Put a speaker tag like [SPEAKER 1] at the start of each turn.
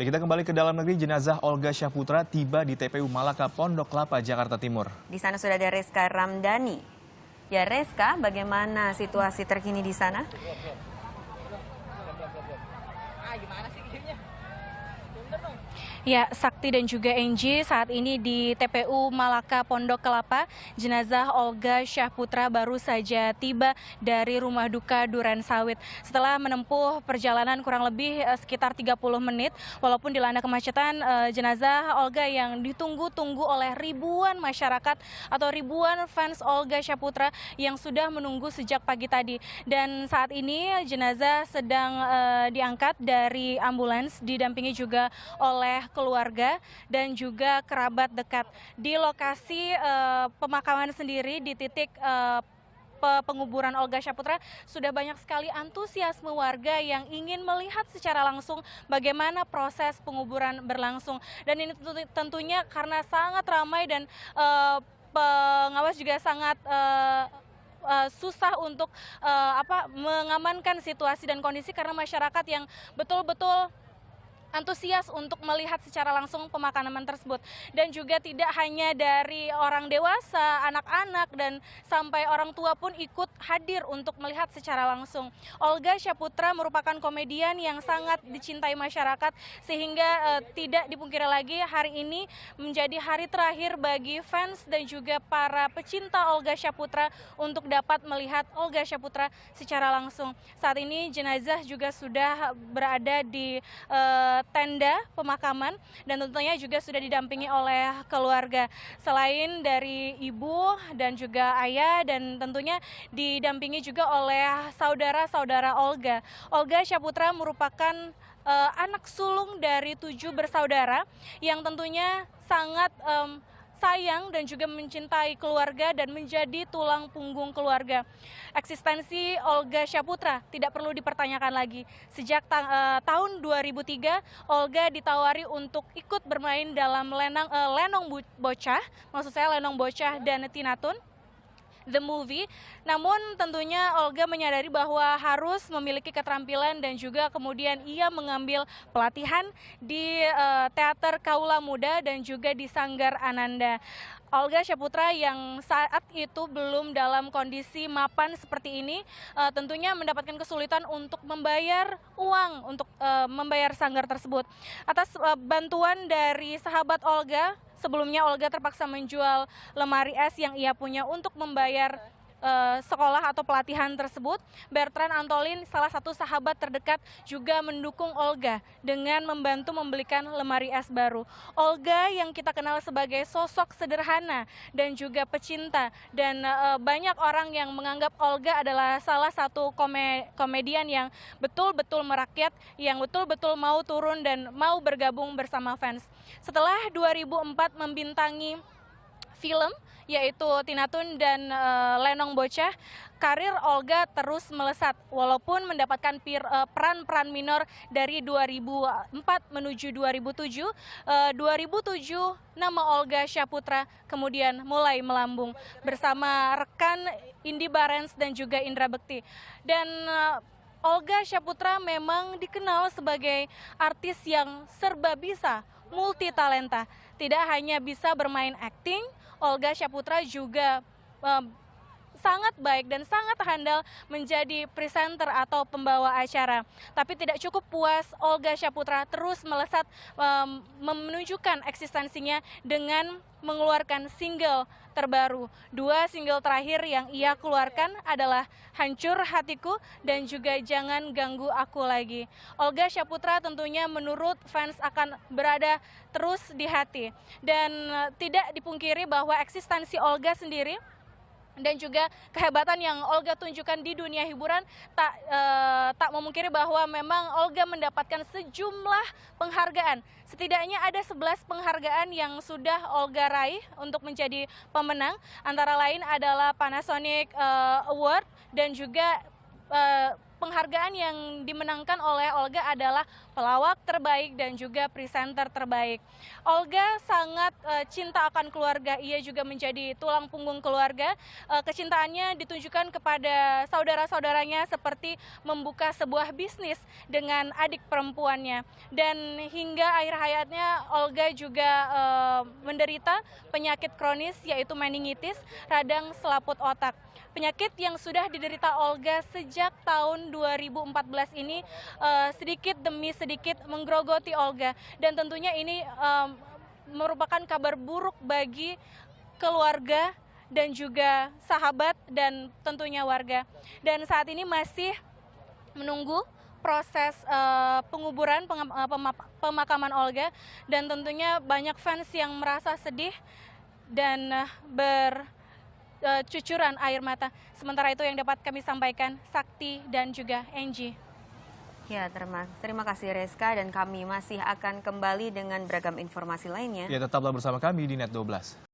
[SPEAKER 1] Ya, kita kembali ke dalam negeri. Jenazah Olga Syahputra tiba di TPU Malaka, Pondok Kelapa, Jakarta Timur.
[SPEAKER 2] Di sana sudah ada Reska Ramdhani. Ya Reska, bagaimana situasi terkini di sana?
[SPEAKER 3] Ya, Sakti dan juga Enji, saat ini di TPU Malaka Pondok Kelapa, jenazah Olga Syahputra baru saja tiba dari rumah duka Duren Sawit. Setelah menempuh perjalanan kurang lebih sekitar 30 menit, walaupun dilanda kemacetan, jenazah Olga yang ditunggu-tunggu oleh ribuan masyarakat atau ribuan fans Olga Syahputra yang sudah menunggu sejak pagi tadi. Dan saat ini jenazah sedang diangkat dari ambulans, didampingi juga oleh keluarga dan juga kerabat dekat. Di lokasi pemakaman sendiri, di titik penguburan Olga Syahputra, sudah banyak sekali antusiasme warga yang ingin melihat secara langsung bagaimana proses penguburan berlangsung. Dan ini tentunya karena sangat ramai dan pengawas juga sangat susah untuk mengamankan situasi dan kondisi, karena masyarakat yang betul-betul antusias untuk melihat secara langsung pemakaman tersebut. Dan juga tidak hanya dari orang dewasa, anak-anak, dan sampai orang tua pun ikut hadir untuk melihat secara langsung. Olga Syahputra merupakan komedian yang sangat dicintai masyarakat, sehingga tidak dipungkiri lagi hari ini menjadi hari terakhir bagi fans dan juga para pecinta Olga Syahputra untuk dapat melihat Olga Syahputra secara langsung. Saat ini jenazah juga sudah berada di tenda pemakaman dan tentunya juga sudah didampingi oleh keluarga. Selain dari ibu dan juga ayah, dan tentunya didampingi juga oleh saudara-saudara Olga. Olga Syahputra merupakan anak sulung dari 7 bersaudara yang tentunya sangat sayang dan juga mencintai keluarga dan menjadi tulang punggung keluarga. Eksistensi Olga Syahputra tidak perlu dipertanyakan lagi. Sejak tahun 2003, Olga ditawari untuk ikut bermain dalam Lenong Bocah, maksud saya Lenong Bocah dan Tinatun, The Movie. Namun tentunya Olga menyadari bahwa harus memiliki keterampilan dan juga kemudian ia mengambil pelatihan di Teater Kaula Muda dan juga di Sanggar Ananda. Olga Syahputra yang saat itu belum dalam kondisi mapan seperti ini, tentunya mendapatkan kesulitan untuk membayar uang untuk membayar sanggar tersebut. Atas bantuan dari sahabat Olga, sebelumnya Olga terpaksa menjual lemari es yang ia punya untuk membayar sekolah atau pelatihan tersebut. Bertrand Antolin, salah satu sahabat terdekat, juga mendukung Olga dengan membantu membelikan lemari es baru. Olga yang kita kenal sebagai sosok sederhana dan juga pecinta, dan banyak orang yang menganggap Olga adalah salah satu komedian yang betul-betul merakyat, yang betul-betul mau turun dan mau bergabung bersama fans. Setelah 2004 membintangi film yaitu Tinatun dan Lenong Bocah, karir Olga terus melesat walaupun mendapatkan peran-peran minor dari 2004 menuju 2007. 2007 nama Olga Syahputra kemudian mulai melambung bersama rekan Indy Barens dan juga Indra Bekti. Dan Olga Syahputra memang dikenal sebagai artis yang serba bisa, multi talenta. Tidak hanya bisa bermain akting, Olga Syahputra juga sangat baik dan sangat handal menjadi presenter atau pembawa acara. Tapi tidak cukup puas, Olga Syahputra terus melesat menunjukkan eksistensinya dengan mengeluarkan single terbaru. 2 single terakhir yang ia keluarkan adalah Hancur Hatiku dan juga Jangan Ganggu Aku Lagi. Olga Syahputra tentunya menurut fans akan berada terus di hati. Dan tidak dipungkiri bahwa eksistensi Olga sendiri dan juga kehebatan yang Olga tunjukkan di dunia hiburan tak memungkiri bahwa memang Olga mendapatkan sejumlah penghargaan. Setidaknya ada 11 penghargaan yang sudah Olga raih untuk menjadi pemenang. Antara lain adalah Panasonic Award dan juga penghargaan yang dimenangkan oleh Olga adalah pelawak terbaik dan juga presenter terbaik. Olga sangat cinta akan keluarga, ia juga menjadi tulang punggung keluarga. Kecintaannya ditunjukkan kepada saudara-saudaranya seperti membuka sebuah bisnis dengan adik perempuannya. Dan hingga akhir hayatnya Olga juga menderita penyakit kronis yaitu meningitis, radang selaput otak. Penyakit yang sudah diderita Olga sejak tahun 2014 ini sedikit demi sedikit menggerogoti Olga, dan tentunya ini merupakan kabar buruk bagi keluarga dan juga sahabat dan tentunya warga. Dan saat ini masih menunggu proses penguburan, pemakaman Olga, dan tentunya banyak fans yang merasa sedih dan bercucuran air mata. Sementara itu yang dapat kami sampaikan, Sakti dan juga Angie.
[SPEAKER 2] Ya, terima kasih Reska, dan kami masih akan kembali dengan beragam informasi lainnya.
[SPEAKER 1] Ya, tetaplah bersama kami di Net 12.